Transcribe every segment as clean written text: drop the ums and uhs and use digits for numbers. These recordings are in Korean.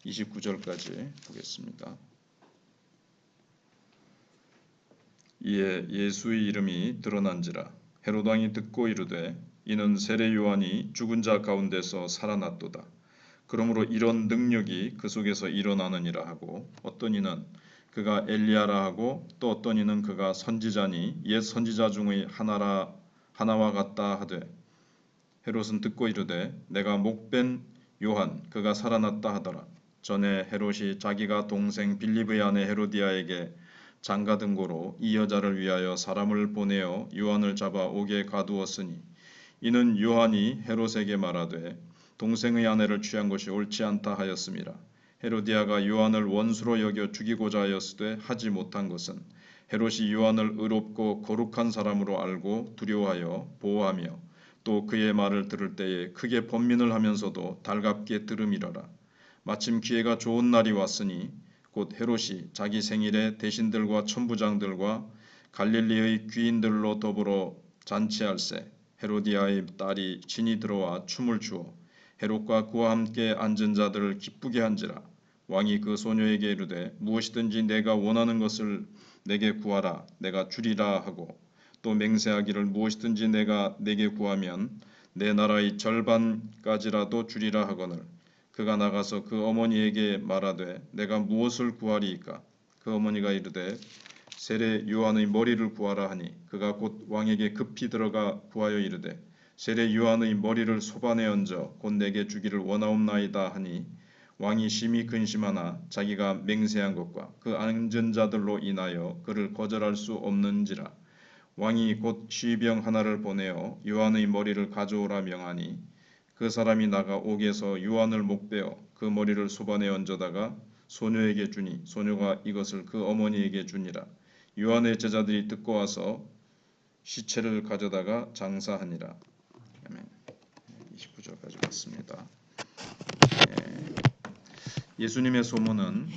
29절까지 보겠습니다. 이에 예수의 이름이 드러난지라 헤롯 왕이 듣고 이르되 이는 세례 요한이 죽은 자 가운데서 살아났도다. 그러므로 이런 능력이 그 속에서 일어나느니라 하고 어떤 이는 그가 엘리야라 하고 또 어떤 이는 그가 선지자니 옛 선지자 중의 하나와 같다 하되 헤롯은 듣고 이르되 내가 목벤 요한 그가 살아났다 하더라. 전에 헤롯이 자기가 동생 빌립의 아내 헤로디아에게 장가든 고로 이 여자를 위하여 사람을 보내어 요한을 잡아 옥에 가두었으니 이는 요한이 헤롯에게 말하되 동생의 아내를 취한 것이 옳지 않다 하였음이라. 헤로디아가 요한을 원수로 여겨 죽이고자 하였으되 하지 못한 것은 헤롯이 요한을 의롭고 거룩한 사람으로 알고 두려워하여 보호하며 또 그의 말을 들을 때에 크게 번민을 하면서도 달갑게 들음이러라. 마침 기회가 좋은 날이 왔으니 곧 헤롯이 자기 생일에 대신들과 천부장들과 갈릴리의 귀인들로 더불어 잔치할세 헤로디아의 딸이 진이 들어와 춤을 추어 헤롯과 그와 함께 앉은 자들을 기쁘게 한지라. 왕이 그 소녀에게 이르되 무엇이든지 내가 원하는 것을 내게 구하라 내가 주리라 하고 또 맹세하기를 무엇이든지 내가 내게 구하면 내 나라의 절반까지라도 주리라 하거늘 그가 나가서 그 어머니에게 말하되 내가 무엇을 구하리이까. 그 어머니가 이르되 세례 요한의 머리를 구하라 하니 그가 곧 왕에게 급히 들어가 구하여 이르되 세례 요한의 머리를 소반에 얹어 곧 내게 주기를 원하옵나이다 하니 왕이 심히 근심하나 자기가 맹세한 것과 그 앉은 자들로 인하여 그를 거절할 수 없는지라. 왕이 곧 시병 하나를 보내어 요한의 머리를 가져오라 명하니 그 사람이 나가 옥에서 요한을 목베어 그 머리를 소반에 얹어다가 소녀에게 주니 소녀가 이것을 그 어머니에게 주니라. 요한의 제자들이 듣고 와서 시체를 가져다가 장사하니라. 아멘. 29절까지 봤습니다. 예수님의 소문은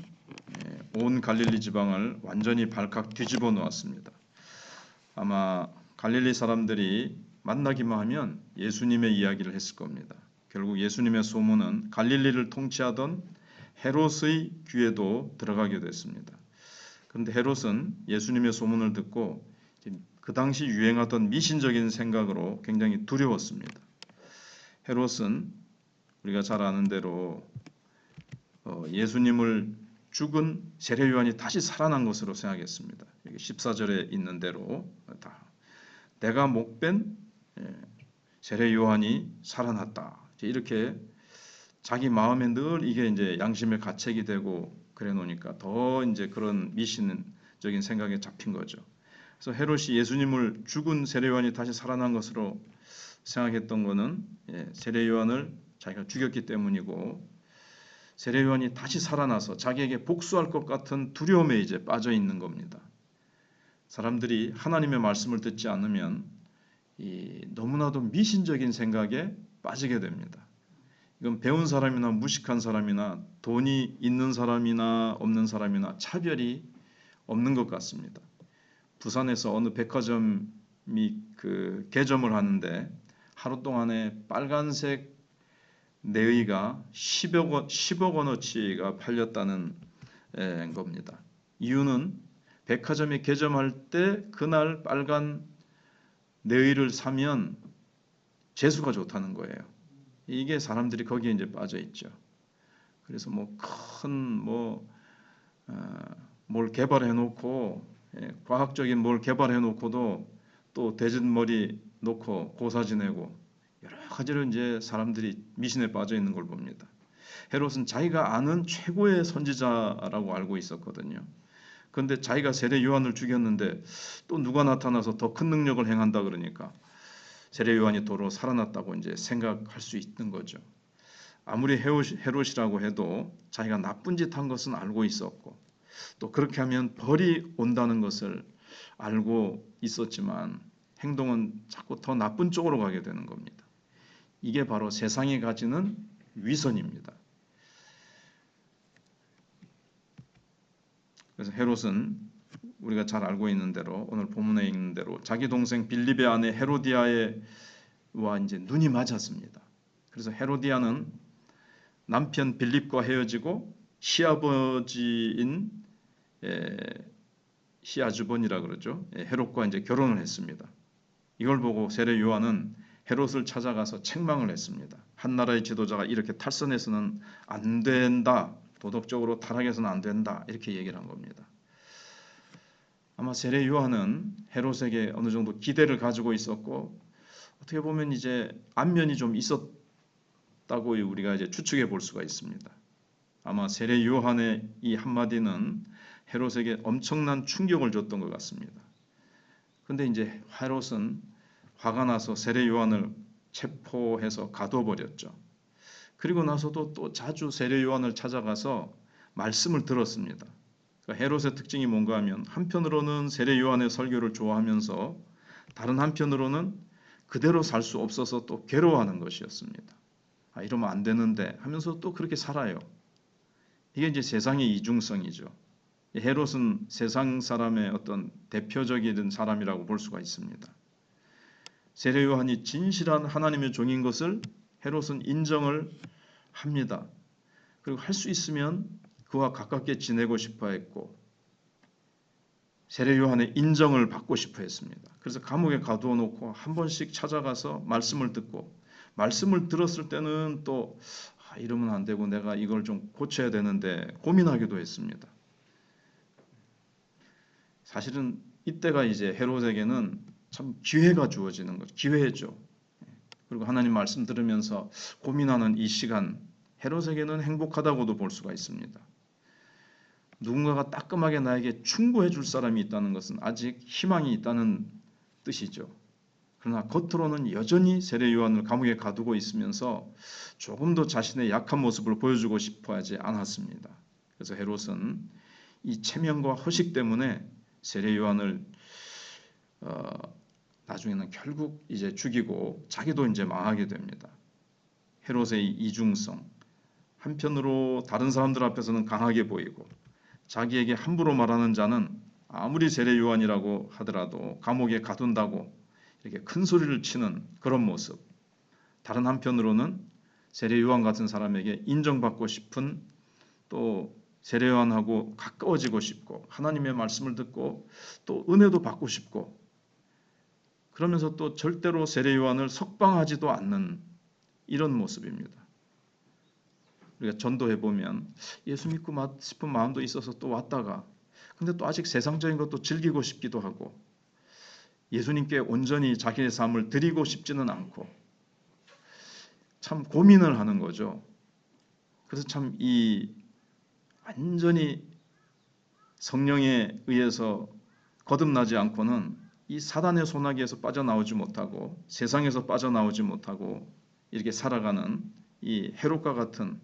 온 갈릴리 지방을 완전히 발칵 뒤집어 놓았습니다. 아마 갈릴리 사람들이 만나기만 하면 예수님의 이야기를 했을 겁니다. 결국 예수님의 소문은 갈릴리를 통치하던 헤롯의 귀에도 들어가게 됐습니다. 그런데 헤롯은 예수님의 소문을 듣고 그 당시 유행하던 미신적인 생각으로 굉장히 두려웠습니다. 헤롯은 우리가 잘 아는 대로 예수님을 죽은 세례 요한이 다시 살아난 것으로 생각했습니다. 14절에 있는 대로 다 내가 목벤 세례 요한이 살아났다. 이렇게 자기 마음에 늘 이게 이제 양심의 가책이 되고 그래 놓으니까 더 이제 그런 미신적인 생각에 잡힌 거죠. 그래서 헤롯이 예수님을 죽은 세례 요한이 다시 살아난 것으로 생각했던 것은 세례 요한을 자기가 죽였기 때문이고 세례 요한이 다시 살아나서 자기에게 복수할 것 같은 두려움에 이제 빠져 있는 겁니다. 사람들이 하나님의 말씀을 듣지 않으면 너무나도 미신적인 생각에 빠지게 됩니다. 이건 배운 사람이나 무식한 사람이나 돈이 있는 사람이나 없는 사람이나 차별이 없는 것 같습니다. 부산에서 어느 백화점이 개점을 하는데 하루 동안에 빨간색 내의가 10억 원어치가 팔렸다는 겁니다. 이유는 백화점에 개점할 때 그날 빨간 내의를 사면 재수가 좋다는 거예요. 이게 사람들이 거기에 이제 빠져 있죠. 그래서 뭘 개발해 놓고 과학적인 뭘 개발해 놓고도 또 대진 머리 놓고 고사 지내고 여러 가지로 이제 사람들이 미신에 빠져 있는 걸 봅니다. 헤롯은 자기가 아는 최고의 선지자라고 알고 있었거든요. 그런데 자기가 세례 요한을 죽였는데 또 누가 나타나서 더 큰 능력을 행한다 그러니까 세례 요한이 도로 살아났다고 이제 생각할 수 있는 거죠. 아무리 헤롯이라고 해도 자기가 나쁜 짓 한 것은 알고 있었고 또 그렇게 하면 벌이 온다는 것을 알고 있었지만 행동은 자꾸 더 나쁜 쪽으로 가게 되는 겁니다. 이게 바로 세상이 가지는 위선입니다. 그래서 헤롯은 우리가 잘 알고 있는 대로 오늘 본문에 있는 대로 자기 동생 빌립의 아내 헤로디아와 이제 눈이 맞았습니다. 그래서 헤로디아는 남편 빌립과 헤어지고 시아버지인 시아주본이라 그러죠. 헤롯과 이제 결혼을 했습니다. 이걸 보고 세례 요한은 헤롯을 찾아가서 책망을 했습니다. 한 나라의 지도자가 이렇게 탈선해서는 안 된다. 도덕적으로 타락해서는 안 된다. 이렇게 얘기를 한 겁니다. 아마 세례 요한은 헤롯에게 어느 정도 기대를 가지고 있었고 어떻게 보면 이제 안면이 좀 있었다고 우리가 이제 추측해 볼 수가 있습니다. 아마 세례 요한의 이 한마디는 헤롯에게 엄청난 충격을 줬던 것 같습니다. 근데 이제 헤롯은 화가 나서 세례 요한을 체포해서 가둬버렸죠. 그리고 나서도 또 자주 세례 요한을 찾아가서 말씀을 들었습니다. 그러니까 헤롯의 특징이 뭔가 하면 한편으로는 세례 요한의 설교를 좋아하면서 다른 한편으로는 그대로 살 수 없어서 또 괴로워하는 것이었습니다. 이러면 안 되는데 하면서 또 그렇게 살아요. 이게 이제 세상의 이중성이죠. 헤롯은 세상 사람의 어떤 대표적인 사람이라고 볼 수가 있습니다. 세례 요한이 진실한 하나님의 종인 것을 헤롯은 인정을 합니다. 그리고 할 수 있으면 그와 가깝게 지내고 싶어 했고 세례 요한의 인정을 받고 싶어 했습니다. 그래서 감옥에 가두어 놓고 한 번씩 찾아가서 말씀을 듣고 말씀을 들었을 때는 또 이러면 안 되고 내가 이걸 좀 고쳐야 되는데 고민하기도 했습니다. 사실은 이때가 이제 헤롯에게는 참 기회가 주어지는 거죠. 기회죠. 그리고 하나님 말씀 들으면서 고민하는 이 시간 헤롯에게는 행복하다고도 볼 수가 있습니다. 누군가가 따끔하게 나에게 충고해 줄 사람이 있다는 것은 아직 희망이 있다는 뜻이죠. 그러나 겉으로는 여전히 세례 요한을 감옥에 가두고 있으면서 조금 더 자신의 약한 모습을 보여주고 싶어 하지 않았습니다. 그래서 헤롯은 이 체면과 허식 때문에 세례 요한을 나중에는 결국 이제 죽이고 자기도 이제 망하게 됩니다. 헤롯의 이중성. 한편으로 다른 사람들 앞에서는 강하게 보이고 자기에게 함부로 말하는 자는 아무리 세례 요한이라고 하더라도 감옥에 가둔다고 이렇게 큰 소리를 치는 그런 모습. 다른 한편으로는 세례 요한 같은 사람에게 인정받고 싶은 또 세례 요한하고 가까워지고 싶고 하나님의 말씀을 듣고 또 은혜도 받고 싶고 그러면서 또 절대로 세례 요한을 석방하지도 않는 이런 모습입니다. 우리가 전도해 보면 예수 믿고 싶은 마음도 있어서 또 왔다가 근데 또 아직 세상적인 것도 즐기고 싶기도 하고 예수님께 온전히 자기의 삶을 드리고 싶지는 않고 참 고민을 하는 거죠. 그래서 참 이 완전히 성령에 의해서 거듭나지 않고는 이 사단의 소나기에서 빠져나오지 못하고 세상에서 빠져나오지 못하고 이렇게 살아가는 이 헤롯과 같은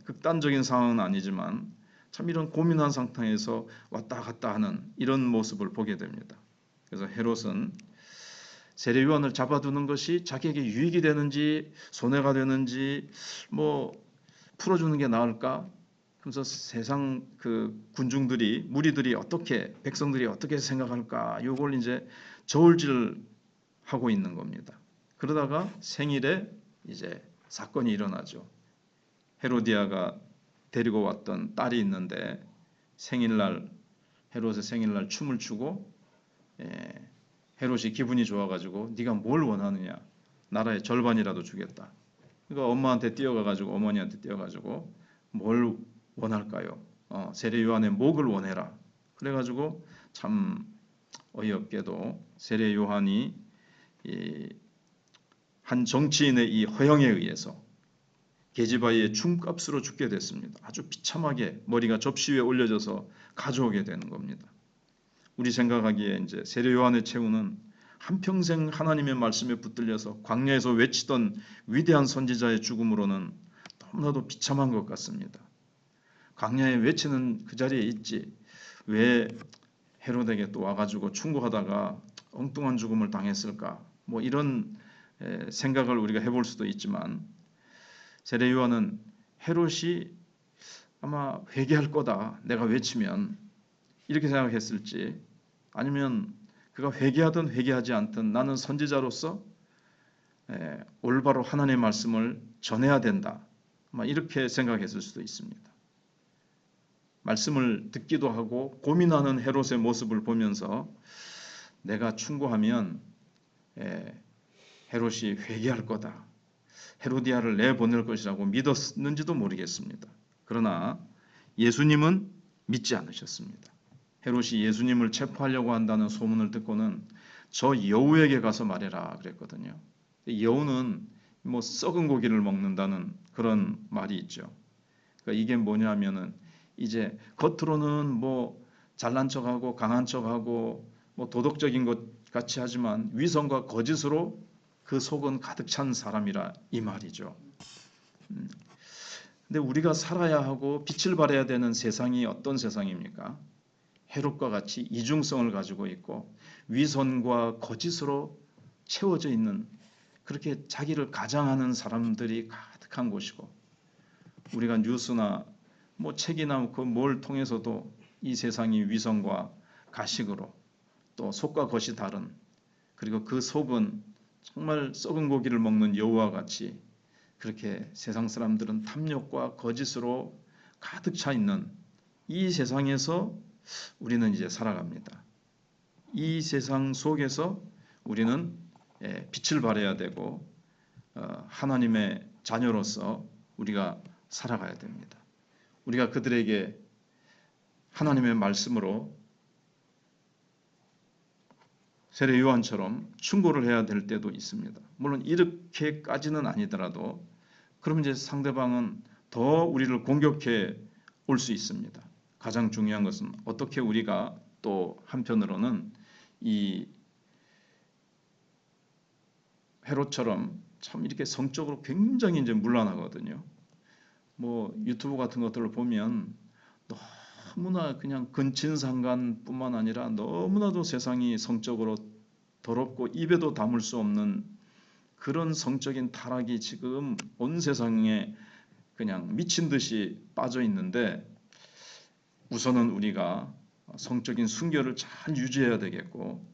극단적인 상황은 아니지만 참 이런 고민한 상태에서 왔다 갔다 하는 이런 모습을 보게 됩니다. 그래서 헤롯은 세례 요한을 잡아두는 것이 자기에게 유익이 되는지 손해가 되는지 뭐 풀어주는 게 나을까? 그래서 세상 그 군중들이 무리들이 어떻게 백성들이 어떻게 생각할까? 이걸 이제 저울질하고 있는 겁니다. 그러다가 생일에 이제 사건이 일어나죠. 헤로디아가 데리고 왔던 딸이 있는데 생일날 헤롯의 생일날 춤을 추고 헤롯이 기분이 좋아가지고 네가 뭘 원하느냐 나라의 절반이라도 주겠다. 그러니까 엄마한테 뛰어가가지고 어머니한테 뛰어가지고 뭘 원할까요? 세례 요한의 목을 원해라. 그래가지고 참 어이없게도 세례 요한이 한 정치인의 이 허영에 의해서 계집아이의 춤값으로 죽게 됐습니다. 아주 비참하게 머리가 접시 위에 올려져서 가져오게 되는 겁니다. 우리 생각하기에 이제 세례 요한의 최후는 한평생 하나님의 말씀에 붙들려서 광야에서 외치던 위대한 선지자의 죽음으로는 너무나도 비참한 것 같습니다. 광야에 외치는 그 자리에 있지 왜 헤롯에게 또 와가지고 충고하다가 엉뚱한 죽음을 당했을까? 뭐 이런 생각을 우리가 해볼 수도 있지만 세례 요한은 헤롯이 아마 회개할 거다. 내가 외치면 이렇게 생각했을지 아니면 그가 회개하든 회개하지 않든 나는 선지자로서 올바로 하나님의 말씀을 전해야 된다. 아마 이렇게 생각했을 수도 있습니다. 말씀을 듣기도 하고 고민하는 헤롯의 모습을 보면서 내가 충고하면 헤롯이 회개할 거다, 헤로디아를 내보낼 것이라고 믿었는지도 모르겠습니다. 그러나 예수님은 믿지 않으셨습니다. 헤롯이 예수님을 체포하려고 한다는 소문을 듣고는 저 여우에게 가서 말해라 그랬거든요. 여우는 뭐 썩은 고기를 먹는다는 그런 말이 있죠. 그러니까 이게 뭐냐면은 이제 겉으로는 뭐 잘난 척하고 강한 척하고 뭐 도덕적인 것 같이 하지만 위선과 거짓으로 그 속은 가득 찬 사람이라 이 말이죠. 근데 우리가 살아야 하고 빛을 발해야 되는 세상이 어떤 세상입니까? 헤롯과 같이 이중성을 가지고 있고 위선과 거짓으로 채워져 있는, 그렇게 자기를 가장하는 사람들이 가득한 곳이고, 우리가 뉴스나 뭐 책이나 그 뭘 통해서도 이 세상이 위선과 가식으로 또 속과 겉이 다른, 그리고 그 속은 정말 썩은 고기를 먹는 여우와 같이 그렇게 세상 사람들은 탐욕과 거짓으로 가득 차 있는 이 세상에서 우리는 이제 살아갑니다. 이 세상 속에서 우리는 빛을 발해야 되고 하나님의 자녀로서 우리가 살아가야 됩니다. 우리가 그들에게 하나님의 말씀으로 세례 요한처럼 충고를 해야 될 때도 있습니다. 물론 이렇게까지는 아니더라도 그러면 이제 상대방은 더 우리를 공격해 올 수 있습니다. 가장 중요한 것은 어떻게 우리가 또 한편으로는 이 헤롯처럼 참 이렇게 성적으로 굉장히 이제 문란하거든요. 뭐 유튜브 같은 것들을 보면 너무나 그냥 근친상간뿐만 아니라 너무나도 세상이 성적으로 더럽고 입에도 담을 수 없는 그런 성적인 타락이 지금 온 세상에 그냥 미친 듯이 빠져 있는데, 우선은 우리가 성적인 순결을 잘 유지해야 되겠고,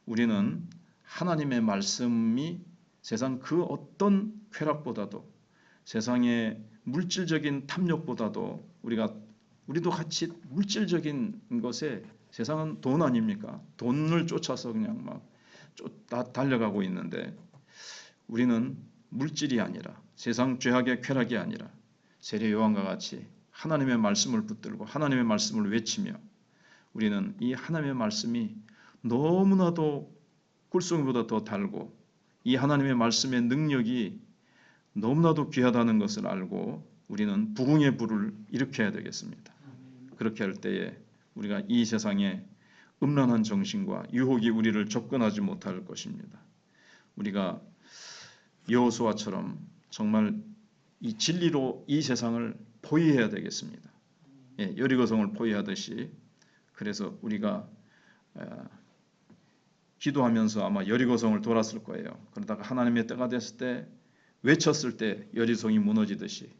우리는 하나님의 말씀이 세상 그 어떤 쾌락보다도, 세상의 물질적인 탐욕보다도 우리도 같이 물질적인 것에, 세상은 돈 아닙니까? 돈을 쫓아서 그냥 막 달려가고 있는데, 우리는 물질이 아니라 세상 죄악의 쾌락이 아니라 세례 요한과 같이 하나님의 말씀을 붙들고 하나님의 말씀을 외치며, 우리는 이 하나님의 말씀이 너무나도 꿀송이보다 더 달고 이 하나님의 말씀의 능력이 너무나도 귀하다는 것을 알고 우리는 부흥의 불을 일으켜야 되겠습니다. 그렇게 할 때에 우리가 이 세상에 음란한 정신과 유혹이 우리를 접근하지 못할 것입니다. 우리가 여호수아처럼 정말 이 진리로 이 세상을 포위해야 되겠습니다. 여리고성을 포위하듯이. 그래서 우리가 기도하면서 아마 여리고성을 돌았을 거예요. 그러다가 하나님의 때가 됐을 때, 외쳤을 때 여리고성이 무너지듯이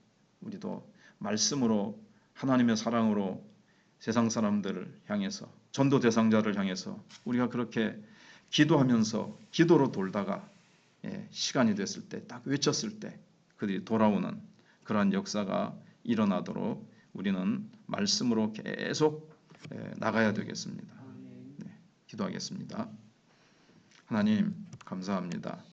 우리도 말씀으로, 하나님의 사랑으로 세상 사람들을 향해서, 전도 대상자를 향해서 우리가 그렇게 기도하면서 기도로 돌다가 시간이 됐을 때, 딱 외쳤을 때 그들이 돌아오는 그러한 역사가 일어나도록 우리는 말씀으로 계속 나가야 되겠습니다. 기도하겠습니다. 하나님 감사합니다.